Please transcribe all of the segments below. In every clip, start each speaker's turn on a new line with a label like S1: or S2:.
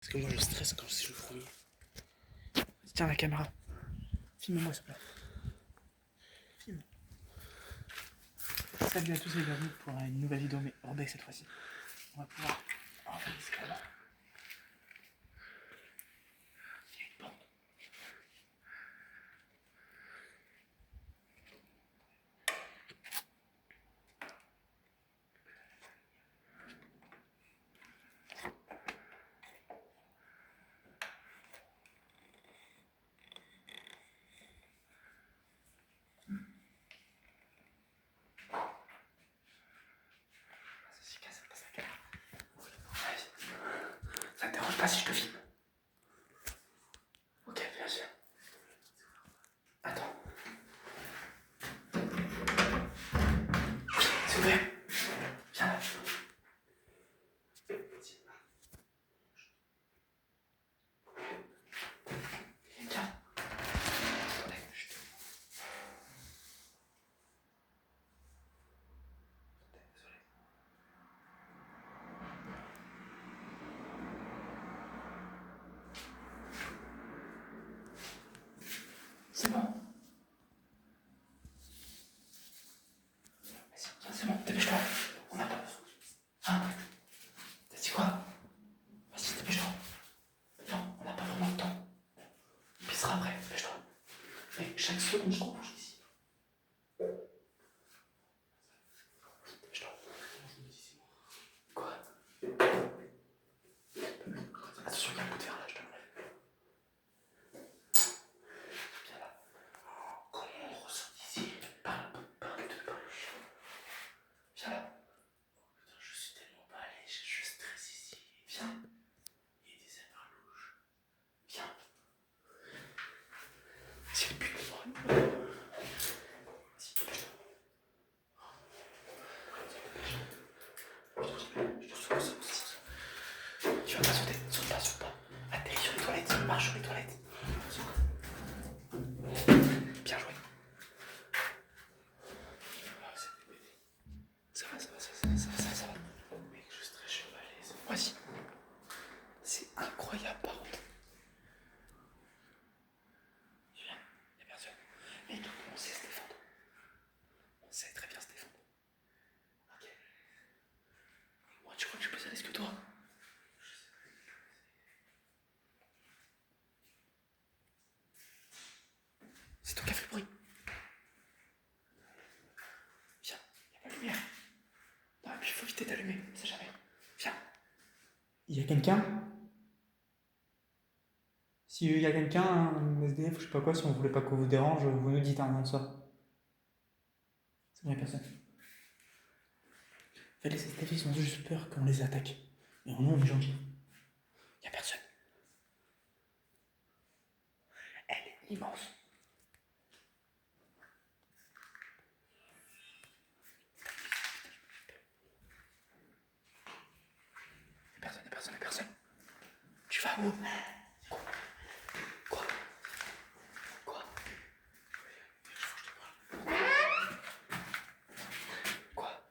S1: Parce que moi je stresse quand je joue le premier. Tiens la caméra. Filme-moi s'il te plaît. Filme. Salut à tous et bienvenue pour une nouvelle vidéo mais hors deck cette fois-ci. On va pouvoir enlever l'escalade. Il y a une porte. C'est casse la caméra. Ça te dérange pas si je te filme? Ok, bien sûr. Attends. C'est ouvert. Viens là. Viens. C'est bon. Vas-y, c'est bon, dépêche-toi. On a pas. Hein? T'as dit quoi? Vas-y, dépêche-toi. Non, on n'a pas vraiment le temps. Il pissera après, dépêche-toi. Mais chaque seconde, je cours ici. Dépêche-toi. Quoi? Attention, il y a un coup de fer là, je te l'enlève. Viens là. Comment on ressort d'ici? Par là, par les deux, par les chiens. Viens là. Putain, je suis tellement pas allé, je stresse ici. Viens. Il y a des erreurs louches. Viens. C'est le but de moi. Vas-y, dépêche-toi. Je te sauve, sauve. Tu vas pas sauter, saute pas, saute pas. Atterris sur les toilettes, marche sur les toilettes. Bien joué. Ça va. Mec, je stresse, je suis pas à l'aise. Vas-y. C'est incroyable par contre. Tu viens, y'a personne. Mec, on sait se défendre. On sait très bien se défendre. Ok. Moi, tu crois que je suis plus à l'aise que toi? C'est toi qui as fait le bruit. Viens, y'a pas de lumière. Non, et puis il faut éviter d'allumer, on sait jamais. Viens. Il y a quelqu'un? S'il y a quelqu'un, un SDF, je sais pas quoi, si on voulait pas qu'on vous dérange, vous nous dites un nom de ça. C'est vrai, personne. En fait, les SDF, ils ont juste peur qu'on les attaque. Mais nous, on est gentils. Y'a personne. Elle est immense. Y'a personne. Tu vas où? Quoi? Quoi? Quoi?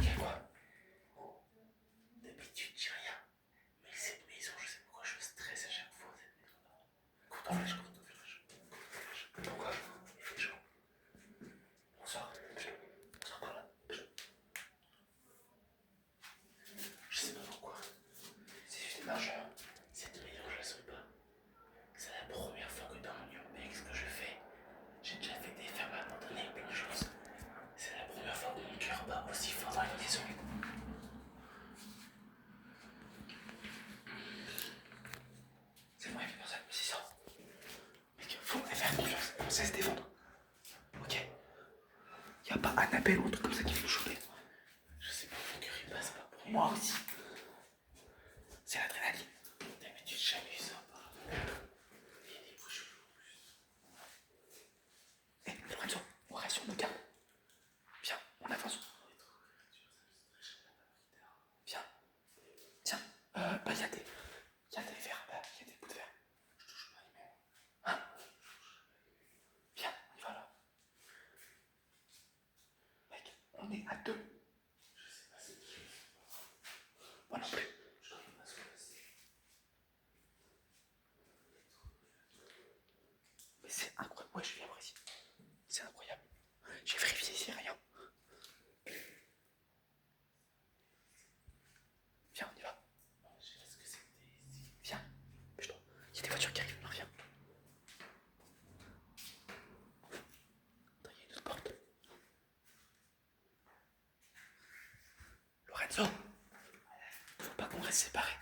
S1: Y'a quoi? D'habitude, je dis rien. Mais cette maison, je sais pourquoi je stresse à chaque fois. Cours dans le village. Pourquoi? Il y a des gens. On sort par là. Je sais pas pourquoi. C'est juste émergent. Cette maison, je la sens pas. C'est la première fois que dans mon urbex que je fais. J'ai déjà fait des fermes abandonnées, plein de choses. C'est la première fois que mon cœur bat aussi fort dans une maison. C'est vrai, il y a personne, mais c'est ça. Mec, faut faire confiance, on sait se défendre. Ok? Y'a pas un appel ou un truc comme ça qui fait me choper. Je sais pas, mon cœur il passe pas pour moi aussi. C'est l'adrénaline. D'habitude, j'amuse ça. Il y a des bouches en plus. Eh, Lorenzo, on reste sur nos gardes. Viens, on avance. Viens. Tiens, bah y'a des verres là, y'a des bouts de verre. Je touche pas les mêmes. Hein? Viens, on y va là. Mec, on reste séparés.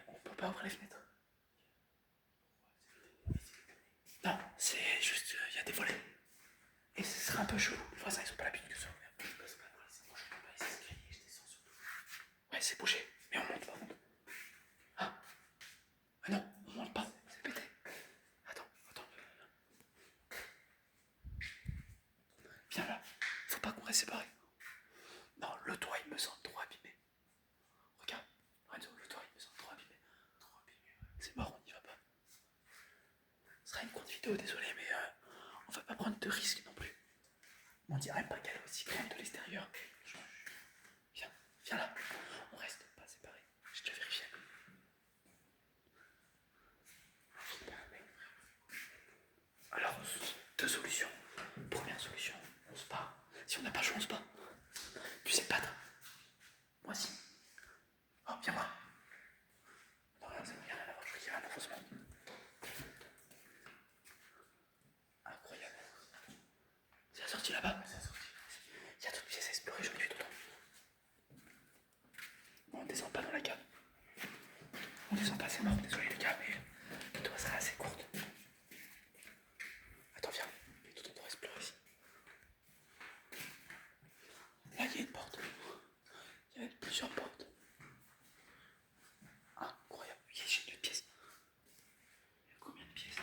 S1: On peut pas ouvrir les fenêtres. Non, c'est juste, il y a des volets. Et ce serait un peu chaud. Les voisins, ils ont pas l'habitude que ça ouvert. Ouais, c'est bougé. Mais on monte pas, on monte. Ah non, on monte pas. C'est pété. Attends. Viens là. Faut pas qu'on reste séparés. Non, le toit, il me semble trop abîmé. Regarde. Renzo, le toit, il me semble trop abîmé. C'est mort, on n'y va pas. Ce sera une courte vidéo, désolé, mais on va pas prendre de risques non plus. On dirait pas qu'elle est aussi grande de l'extérieur. Viens là. On reste pas séparés. J'ai déjà vérifié. Alors, deux solutions. Première solution, on se bat. Si on n'a pas chaud, on se bat. Tu sais pas, moi si. Oh, viens voir. Non, rien, c'est bon, y'a rien à voir, je crois qu'il y a un enfoncement. Incroyable. C'est la sortie là-bas. Il y a d'autres pièces à explorer, j'en ai vu d'autres. On descend pas dans la cave. On descend pas, c'est mort, désolé les gars, mais le toit sera assez courte. Attends, viens, tout on doit explorer ici. Là, il y a une porte. Il y a plusieurs portes. Incroyable, j'ai une pièce. Il y a combien de pièces?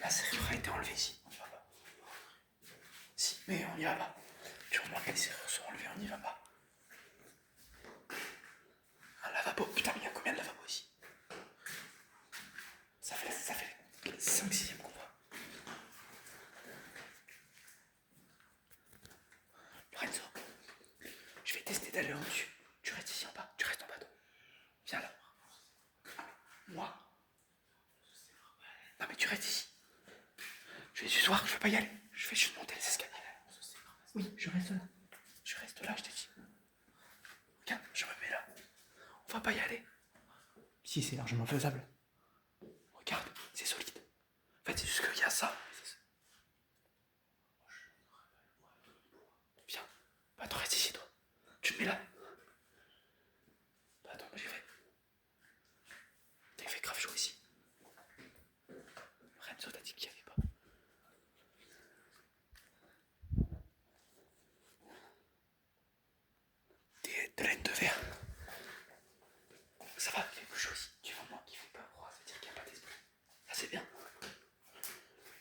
S1: La serrure a été enlevée ici, on y va pas. Si, mais on y va pas. Tu remarques que les serrures sont enlevées, on y va pas. Un lavabo, putain, mais il y a combien de lavabos ici? Ça fait 5-6ème qu'on voit. Lorenzo, je vais tester d'aller en dessus. Tu restes ici en bas, tu restes en bas. Viens là. Moi. Non mais tu restes ici. Je vais juste voir, je vais pas y aller. Je vais juste monter les escaliers. Oui, je reste là. Je reste là, je t'ai dit. Regarde, je me mets là. On va pas y aller. Si, c'est largement faisable. Regarde, c'est solide. En fait, c'est juste qu'il y a ça. Viens. Bah, attends, reste ici, toi. Tu te mets là. Bah, attends, moi j'ai fait. T'as fait grave chaud ici. Renzo t'a dit qu'il y avait pas. De laine de verre. Ça va, il fait plus chaud ici. Du moment qu'il fait pas froid, ça veut dire qu'il n'y a pas d'esprit. Ça c'est bien.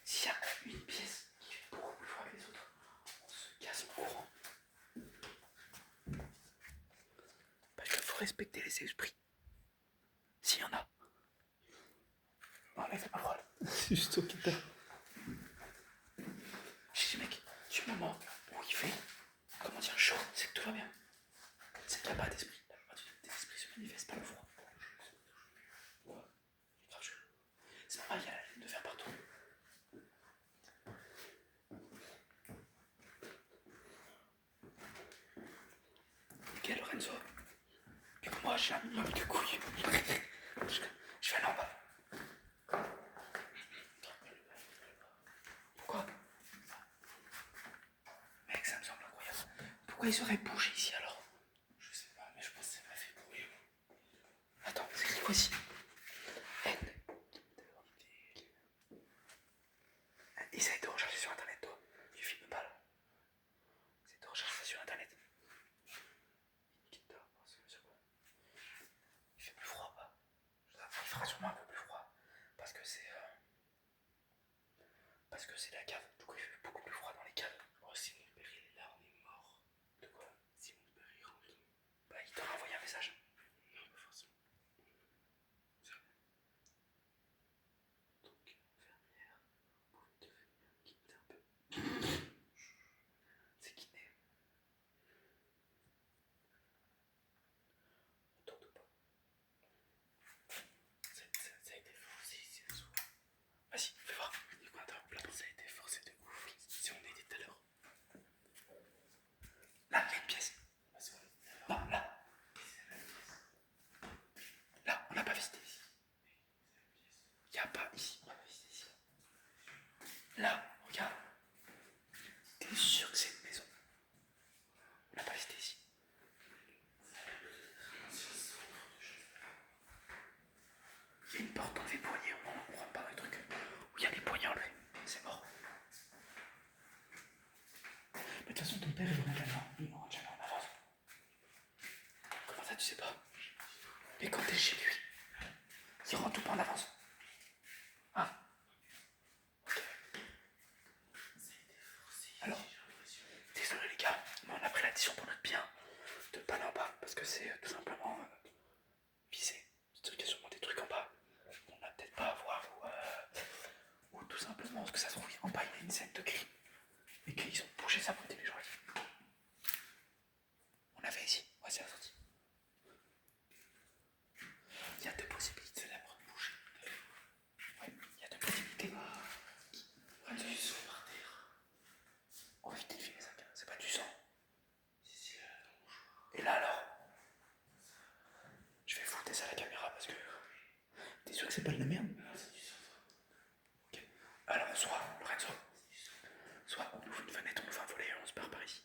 S1: S'il y a une pièce qui fait beaucoup plus froid que les autres, on se casse en courant. Parce qu'il faut respecter les esprits. S'il y en a. Non, là il fait pas froid. C'est juste au quitter. J'ai dit mec, du moment où il fait, comment dire, chaud, c'est que tout va bien. C'est qu'il n'y a pas d'esprit. La plupart des esprits se manifestent par le froid. Ouais, il est grave chaud. C'est normal, il y a la laine de verre partout. Ok Lorenzo. Du coup moi j'ai un minimum de couilles. Je vais aller en bas. Pourquoi? Mec, ça me semble incroyable. Pourquoi ils auraient bougé ici alors? Je sais pas, mais je pense que ça m'a fait bruit. Attends, c'est écrit quoi ici? N. Essaye de rechercher sur internet, toi. Tu filmes pas là. Essaye de rechercher ça sur internet. Il fait plus froid, pas? Il fera sûrement un peu plus froid. Parce que c'est la cave. Du coup, il fait beaucoup plus froid dans les caves. Oh, Simon Perry, il est là, on est mort. De quoi? Simon Mais de toute façon, ton père, il rentre jamais en avance. Comment ça, tu sais pas? Mais quand t'es chez lui, il rentre tout pas en avance. Ah. Ok. Alors, désolé les gars, mais on a pris la décision pour notre bien de pas aller en bas parce que c'est tout simplement visé. C'est-à-dire qu'il y a sûrement des trucs en bas qu'on n'a peut-être pas à voir ou tout simplement parce que ça se trouve en bas il y a une scène de crime et qu'ils ont bougé ça pour les gens. On a fait ici, ouais c'est la sortie. Il y a deux possibilités là pour bouger. Ouais, il y a deux possibilités. Du sang par terre. Oh vite, filmer ça, c'est pas du sang. Et là alors, je vais foutre ça à la caméra parce que t'es sûr que c'est pas de la merde? Ok. Alors soit, Lorenzo, soit on ouvre une fenêtre, on ouvre un volet et on se barre par ici.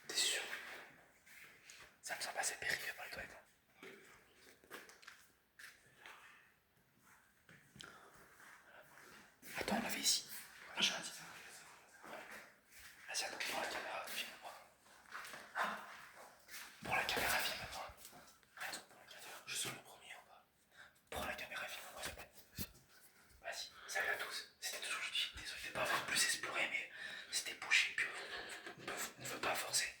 S1: T'es sûr? Ça me semble assez périlleux par les toilettes. Attends, on l'avait ici. Ah, j'ai un dit. Vas-y, attends, pour la caméra, filme-moi. Ah, pour la caméra, filme-moi. Attends, pour la caméra. Je suis le premier en bas. Pour la caméra, filme-moi, s'il te plaît. Vas-y, salut à tous. C'était toujours jeudi. Désolé de ne pas avoir plus exploré, mais c'était bouché. Puis on ne veut pas forcer.